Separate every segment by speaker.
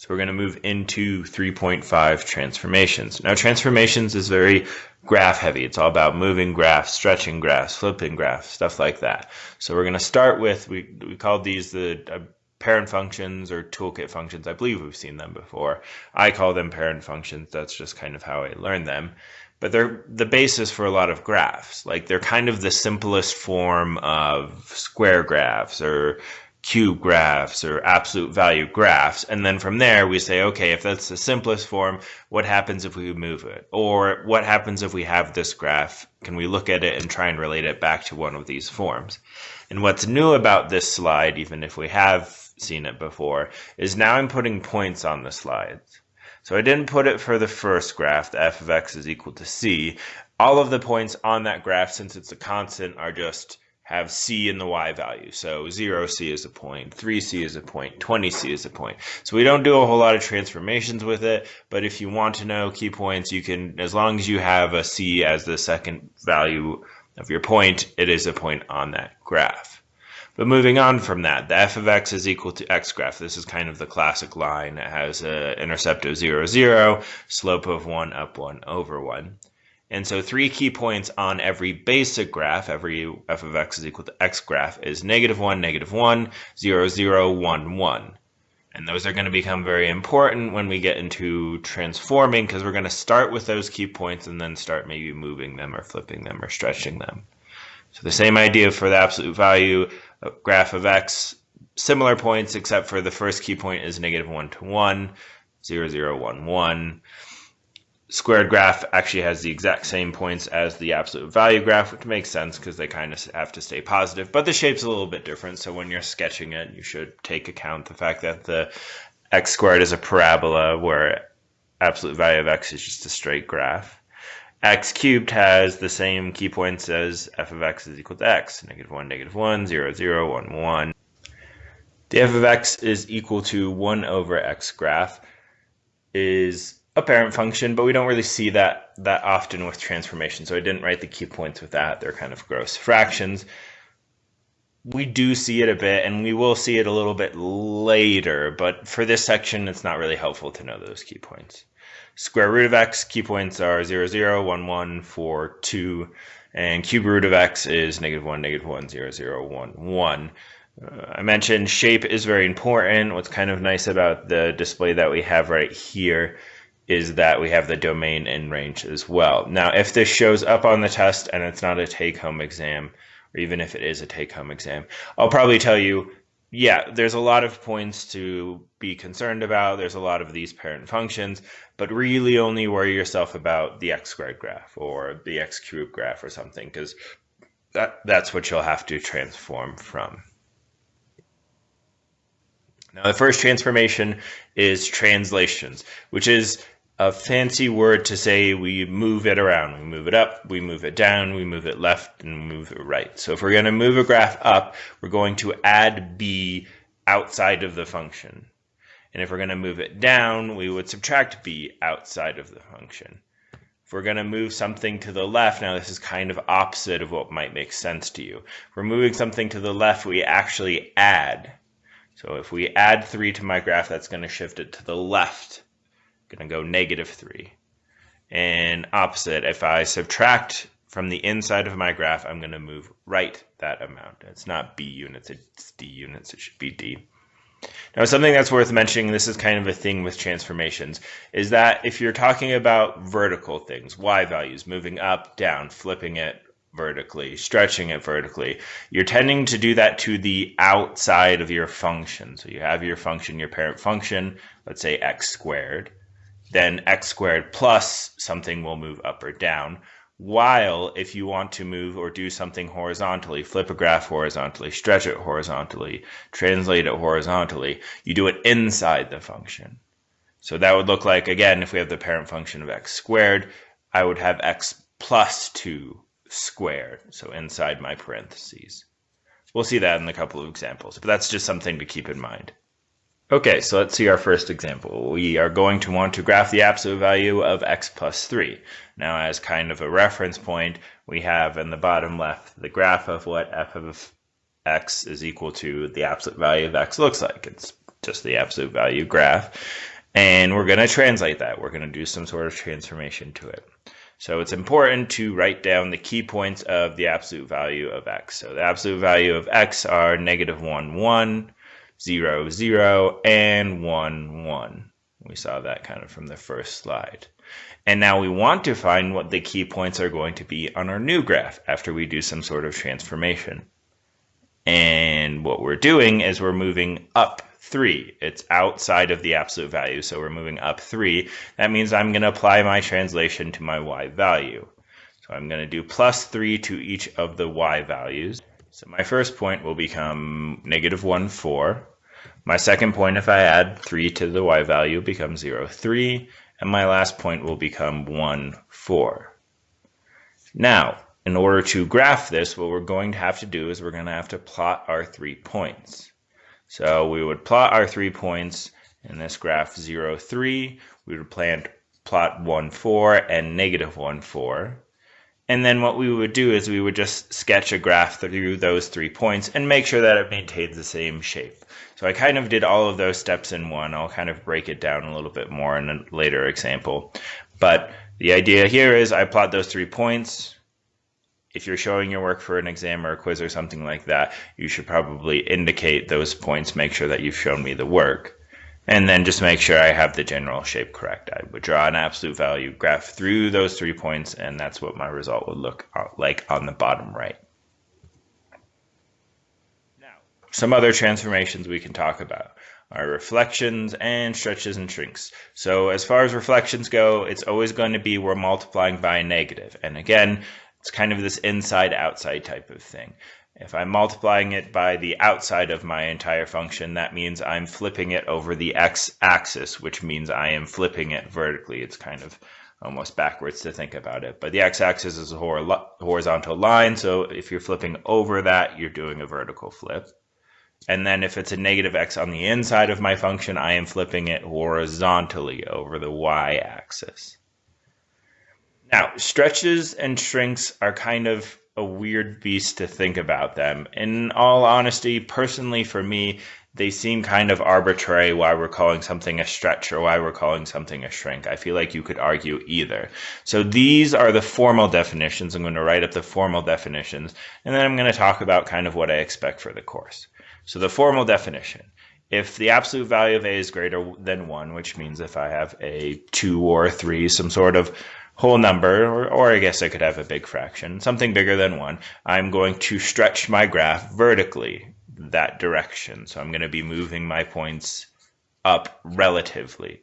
Speaker 1: So we're going to move into 3.5 transformations. Now transformations is very graph heavy. It's all about moving graphs, stretching graphs, flipping graphs, stuff like that. So we're going to start with, we called these the parent functions or toolkit functions. I believe we've seen them before. I call them parent functions. That's just kind of how I learned them. But they're the basis for a lot of graphs. Like they're kind of the simplest form of square graphs or cube graphs or absolute value graphs, and then from there we say, okay, if that's the simplest form, what happens if we move it? Or what happens if we have this graph? Can we look at it and try and relate it back to one of these forms? And what's new about this slide, even if we have seen it before, is now I'm putting points on the slides. So I didn't put it for the first graph, the f of x is equal to c. All of the points on that graph, since it's a constant, are just have c in the y value. So 0c is a point, 3c is a point, 20c is a point. So we don't do a whole lot of transformations with it, but if you want to know key points, you can, as long as you have a c as the second value of your point, it is a point on that graph. But moving on from that, the f of x is equal to x graph. This is kind of the classic line. It has an intercept of 0, 0, slope of 1, up 1, over 1. And so 3 key points on every basic graph, every f of x is equal to x graph, is -1, -1, 0, 0, 1, 1. And those are going to become very important when we get into transforming, because we're going to start with those key points and then start maybe moving them or flipping them or stretching them. So the same idea for the absolute value graph of x, similar points, except for the first key point is -1 to 1, 0, 0, 1, 1. Squared graph actually has the exact same points as the absolute value graph, which makes sense because they kind of have to stay positive, but the shape's a little bit different. So when you're sketching it, you should take account the fact that the x squared is a parabola where absolute value of x is just a straight graph. X cubed has the same key points as f of x is equal to x, -1, -1, 0, 0, 1, 1. The f of x is equal to 1 over x graph is a parent function, but we don't really see that often with transformation, so I didn't write the key points with that. They're kind of gross fractions. We do see it a bit, and we will see it a little bit later, but for this section, it's not really helpful to know those key points. Square root of x, key points are 0, 0, 1, 1, 4, 2, and cube root of x is -1, -1, 0, 0, 1, 1. I mentioned shape is very important. What's kind of nice about the display that we have right here is that we have the domain and range as well. Now, if this shows up on the test and it's not a take-home exam, or even if it is a take-home exam, I'll probably tell you, yeah, there's a lot of points to be concerned about. There's a lot of these parent functions, but really only worry yourself about the x squared graph or the x cubed graph or something, because that's what you'll have to transform from. Now, the first transformation is translations, which is a fancy word to say we move it around. We move it up, we move it down, we move it left, and we move it right. So if we're going to move a graph up, we're going to add b outside of the function. And if we're going to move it down, we would subtract b outside of the function. If we're going to move something to the left, now this is kind of opposite of what might make sense to you. If we're moving something to the left, we actually add. So if we add 3 to my graph, that's going to shift it to the left. Going to go -3. And opposite, if I subtract from the inside of my graph, I'm going to move right that amount. It's not b units, it's d units, it should be d. Now, something that's worth mentioning, this is kind of a thing with transformations, is that if you're talking about vertical things, y values, moving up, down, flipping it vertically, stretching it vertically, you're tending to do that to the outside of your function. So you have your function, your parent function, let's say x squared, then x squared plus something will move up or down. While if you want to move or do something horizontally, flip a graph horizontally, stretch it horizontally, translate it horizontally, you do it inside the function. So that would look like, again, if we have the parent function of x squared, I would have x plus 2 squared, so inside my parentheses. We'll see that in a couple of examples, but that's just something to keep in mind. Okay, so let's see our first example. We are going to want to graph the absolute value of x plus 3. Now, as kind of a reference point, we have in the bottom left the graph of what f of x is equal to the absolute value of x looks like. It's just the absolute value graph. And we're going to translate that. We're going to do some sort of transformation to it. So it's important to write down the key points of the absolute value of x. So the absolute value of x are -1, 1, 0, 0, and 1, 1. We saw that kind of from the first slide. And now we want to find what the key points are going to be on our new graph after we do some sort of transformation. And what we're doing is we're moving up 3. It's outside of the absolute value, so we're moving up 3. That means I'm going to apply my translation to my y value. So I'm going to do +3 to each of the y values. So my first point will become -1, 4. My second point, if I add 3 to the y value, becomes 0, 3. And my last point will become 1, 4. Now, in order to graph this, what we're going to have to do is we're going to have to plot our 3 points. So we would plot our 3 points in this graph 0, 3. We would plot 1, 4 and -1, 4. And then what we would do is we would just sketch a graph through those 3 points and make sure that it maintains the same shape. So I kind of did all of those steps in one. I'll kind of break it down a little bit more in a later example. But the idea here is I plot those 3 points. If you're showing your work for an exam or a quiz or something like that, you should probably indicate those points, make sure that you've shown me the work, and then just make sure I have the general shape correct. I would draw an absolute value graph through those 3 points, and that's what my result would look like on the bottom right. Now, some other transformations we can talk about are reflections and stretches and shrinks. So as far as reflections go, it's always going to be we're multiplying by a negative. And again, it's kind of this inside-outside type of thing. If I'm multiplying it by the outside of my entire function, that means I'm flipping it over the x-axis, which means I am flipping it vertically. It's kind of almost backwards to think about it. But the x-axis is a horizontal line, so if you're flipping over that, you're doing a vertical flip. And then if it's a negative x on the inside of my function, I am flipping it horizontally over the y-axis. Now, stretches and shrinks are kind of a weird beast to think about them. In all honesty, personally for me, they seem kind of arbitrary why we're calling something a stretch or why we're calling something a shrink. I feel like you could argue either. So these are the formal definitions. I'm going to write up the formal definitions, and then I'm going to talk about kind of what I expect for the course. So the formal definition. If the absolute value of a is greater than 1, which means if I have a 2 or a 3, some sort of whole number, or I guess I could have a big fraction, something bigger than 1, I'm going to stretch my graph vertically that direction. So I'm going to be moving my points up relatively.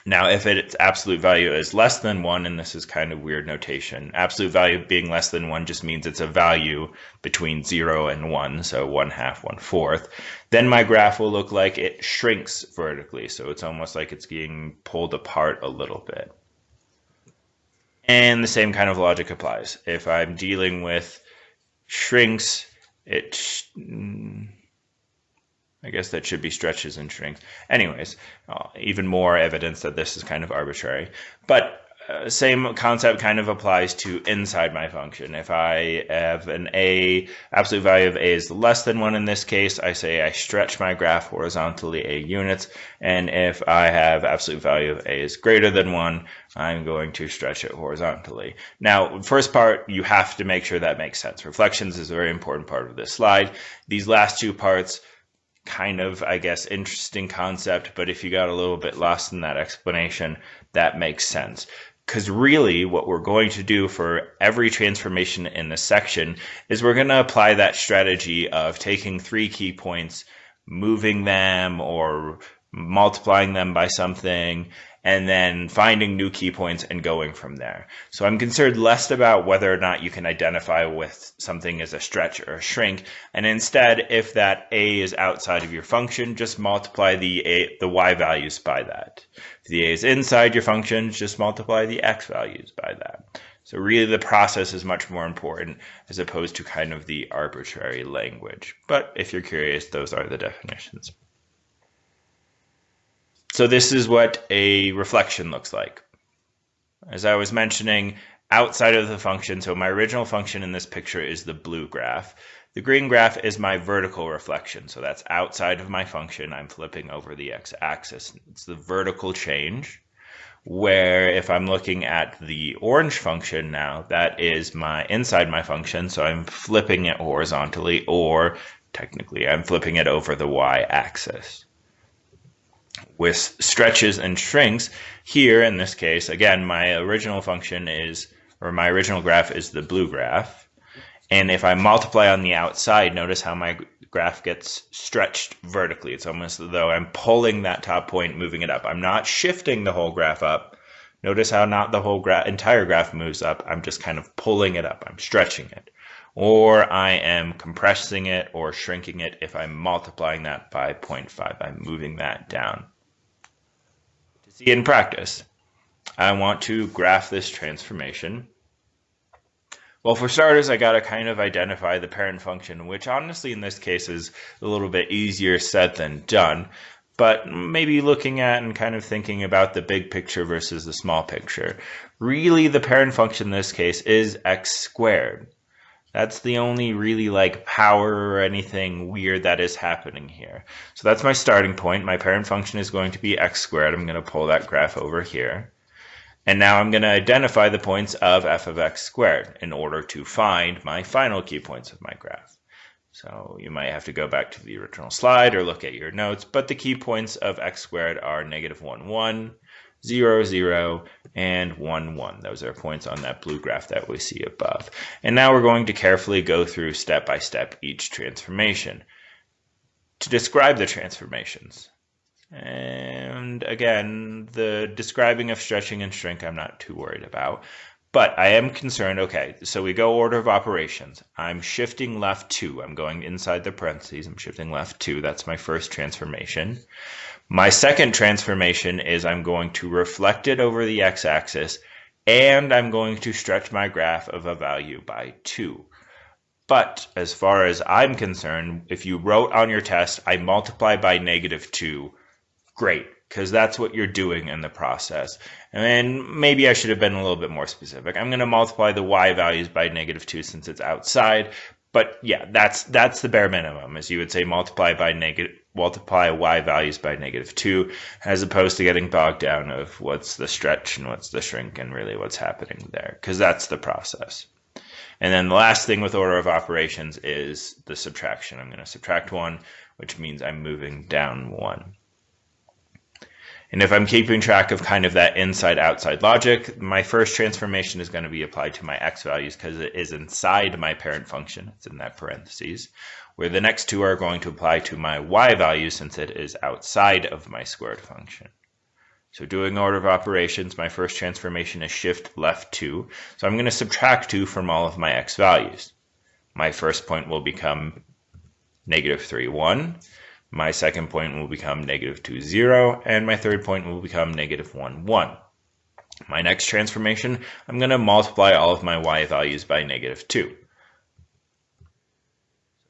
Speaker 1: Now, if its absolute value is less than 1, and this is kind of weird notation, absolute value being less than 1 just means it's a value between 0 and 1, so 1/2, 1/4, then my graph will look like it shrinks vertically. So it's almost like it's being pulled apart a little bit. And the same kind of logic applies. If I'm dealing with shrinks, I guess that should be stretches and shrinks. Anyways, even more evidence that this is kind of arbitrary. But same concept kind of applies to inside my function. If I have an absolute value of a is less than 1 in this case, I say I stretch my graph horizontally a units. And if I have absolute value of a is greater than 1, I'm going to stretch it horizontally. Now, first part, you have to make sure that makes sense. Reflections is a very important part of this slide. These last two parts, kind of, I guess, interesting concept, but if you got a little bit lost in that explanation, that makes sense. Because really what we're going to do for every transformation in this section is we're going to apply that strategy of taking 3 key points, moving them or multiplying them by something, and then finding new key points and going from there. So I'm concerned less about whether or not you can identify with something as a stretch or a shrink, and instead, if that a is outside of your function, just multiply the y values by that. If the a is inside your function, just multiply the x values by that. So really the process is much more important as opposed to kind of the arbitrary language. But if you're curious, those are the definitions. So this is what a reflection looks like. As I was mentioning, outside of the function. So my original function in this picture is the blue graph. The green graph is my vertical reflection. So that's outside of my function. I'm flipping over the x-axis. It's the vertical change. Where if I'm looking at the orange function now, that is my inside my function. So I'm flipping it horizontally, or technically I'm flipping it over the y-axis. With stretches and shrinks, here in this case, again, my original function is, or my original graph is the blue graph. And if I multiply on the outside, notice how my graph gets stretched vertically. It's almost as though I'm pulling that top point, moving it up. I'm not shifting the whole graph up. Notice how not the whole entire graph moves up. I'm just kind of pulling it up. I'm stretching it. Or I am compressing it or shrinking it if I'm multiplying that by 0.5. I'm moving that down. To see in practice, I want to graph this transformation. Well, for starters, I got to kind of identify the parent function, which honestly in this case is a little bit easier said than done. But maybe looking at and kind of thinking about the big picture versus the small picture. Really, the parent function in this case is x squared. That's the only really like power or anything weird that is happening here. So that's my starting point. My parent function is going to be x squared. I'm going to pull that graph over here. And now I'm going to identify the points of f of x squared in order to find my final key points of my graph. So you might have to go back to the original slide or look at your notes, but the key points of x squared are -1, 1, 0, 0, and 1, 1. Those are points on that blue graph that we see above. And now we're going to carefully go through step by step each transformation to describe the transformations. And again, the describing of stretching and shrink I'm not too worried about. But I am concerned, okay, so we go order of operations. I'm shifting left 2. I'm going inside the parentheses. I'm shifting left 2. That's my first transformation. My second transformation is I'm going to reflect it over the x-axis, and I'm going to stretch my graph of a value by 2. But as far as I'm concerned, if you wrote on your test, I multiply by -2, great, because that's what you're doing in the process. And maybe I should have been a little bit more specific. I'm going to multiply the y values by -2 since it's outside. But yeah, that's the bare minimum, as you would say multiply y values by -2, as opposed to getting bogged down of what's the stretch and what's the shrink and really what's happening there, because that's the process. And then the last thing with order of operations is the subtraction. I'm going to subtract 1, which means I'm moving down 1. And if I'm keeping track of kind of that inside-outside logic, my first transformation is going to be applied to my x values because it is inside my parent function. It's in that parentheses. Where the next two are going to apply to my y values since it is outside of my squared function. So doing order of operations, my first transformation is shift left 2. So I'm going to subtract 2 from all of my x values. My first point will become -3, 1. My second point will become -2, 0, and my third point will become -1, 1. My next transformation, I'm going to multiply all of my y values by -2.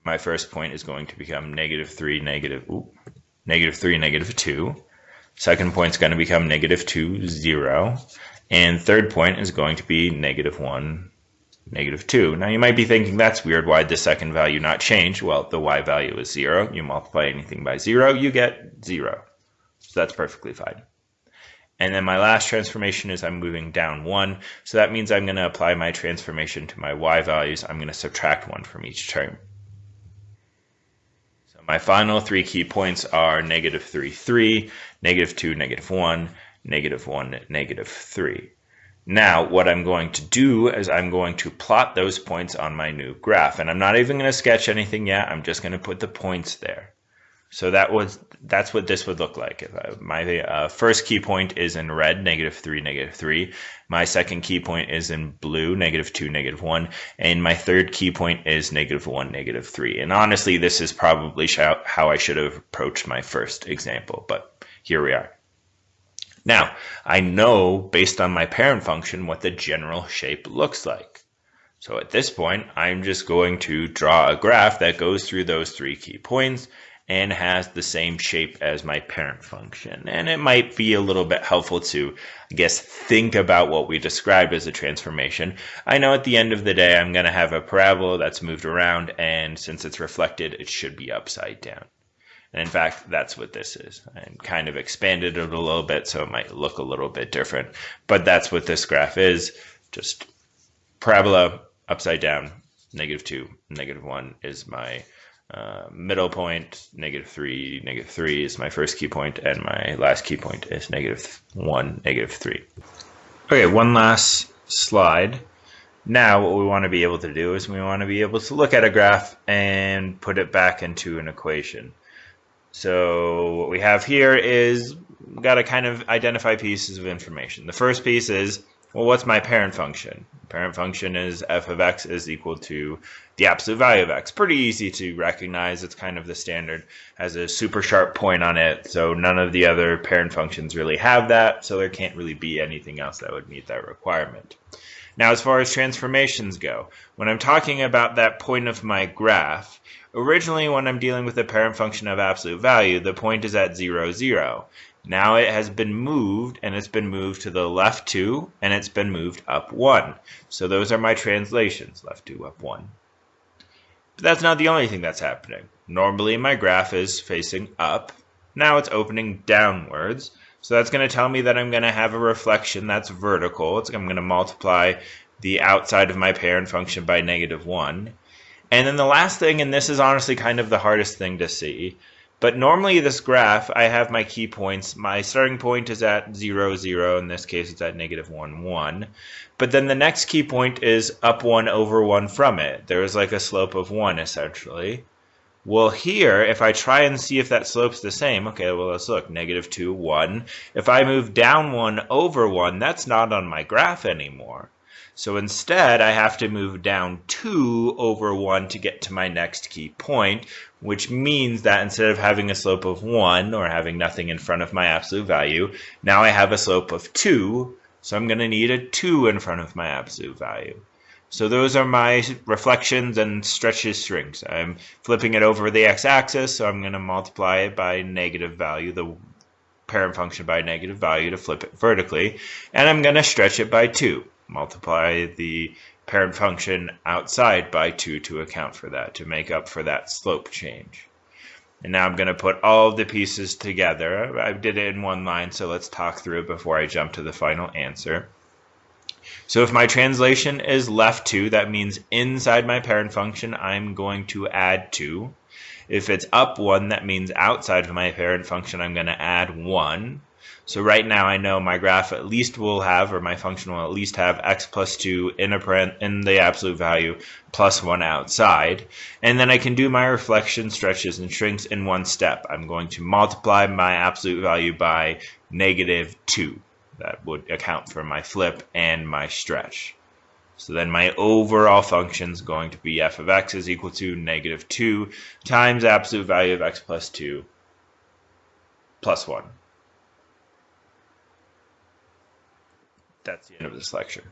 Speaker 1: My first point is going to become -3, -2. Second point is going to become -2, 0, and third point is going to be -1, -2. Now you might be thinking, that's weird, why'd the second value not change? Well, the y value is 0. You multiply anything by 0, you get 0. So that's perfectly fine. And then my last transformation is I'm moving down 1. So that means I'm going to apply my transformation to my y values. I'm going to subtract 1 from each term. So my final 3 key points are -3, 3, -2, -1, -1, -3. Now, what I'm going to do is I'm going to plot those points on my new graph. And I'm not even going to sketch anything yet. I'm just going to put the points there. So that's what this would look like. My first key point is in red, -3, -3. My second key point is in blue, -2, -1. And my third key point is -1, -3. And honestly, this is probably how I should have approached my first example. But here we are. Now, I know, based on my parent function, what the general shape looks like. So at this point, I'm just going to draw a graph that goes through those 3 key points and has the same shape as my parent function. And it might be a little bit helpful to, I guess, think about what we described as a transformation. I know at the end of the day, I'm going to have a parabola that's moved around, and since it's reflected, it should be upside down. And in fact, that's what this is. I kind of expanded it a little bit, so it might look a little bit different. But that's what this graph is. Just parabola, upside down, -2, -1 is my middle point, -3 is my first key point, and my last key point is -1, -3. Okay, one last slide. Now what we want to be able to do is we want to be able to look at a graph and put it back into an equation. So what we have here is we've got to kind of identify pieces of information. The first piece is, well, what's my parent function? Parent function is f of x is equal to the absolute value of x. Pretty easy to recognize. It's kind of the standard. Has a super sharp point on it, so none of the other parent functions really have that, so there can't really be anything else that would meet that requirement. Now, as far as transformations go, when I'm talking about that point of my graph, originally when I'm dealing with the parent function of absolute value, the point is at 0, 0. Now it has been moved, and it's been moved to the left 2, and it's been moved up 1. So those are my translations, left 2, up 1. But that's not the only thing that's happening. Normally my graph is facing up. Now it's opening downwards. So that's going to tell me that I'm going to have a reflection that's vertical. I'm going to multiply the outside of my parent function by -1. And then the last thing, and this is honestly kind of the hardest thing to see, but normally this graph, I have my key points. My starting point is at 0, 0. In this case, it's at -1, 1. But then the next key point is up 1 over 1 from it. There is like a slope of 1, essentially. Well, here, if I try and see if that slope's the same, okay, well, let's look. -2, 1. If I move down 1 over 1, that's not on my graph anymore. So instead, I have to move down 2 over 1 to get to my next key point, which means that instead of having a slope of 1 or having nothing in front of my absolute value, now I have a slope of 2, so I'm going to need a 2 in front of my absolute value. So those are my reflections and stretches strings. I'm flipping it over the x-axis, so I'm going to multiply it by negative value, the parent function by negative value to flip it vertically, and I'm going to stretch it by 2. Multiply the parent function outside by 2 to account for that, to make up for that slope change. And now I'm going to put all of the pieces together. I did it in one line, so let's talk through it before I jump to the final answer. So if my translation is left 2, that means inside my parent function, I'm going to add 2. If it's up 1, that means outside of my parent function, I'm going to add 1. So right now I know my graph at least will have, or my function will at least have x plus 2 in the absolute value plus 1 outside. And then I can do my reflection, stretches, and shrinks in one step. I'm going to multiply my absolute value by -2. That would account for my flip and my stretch. So then my overall function is going to be f of x is equal to -2 times absolute value of x plus 2 plus 1. That's the end of this lecture.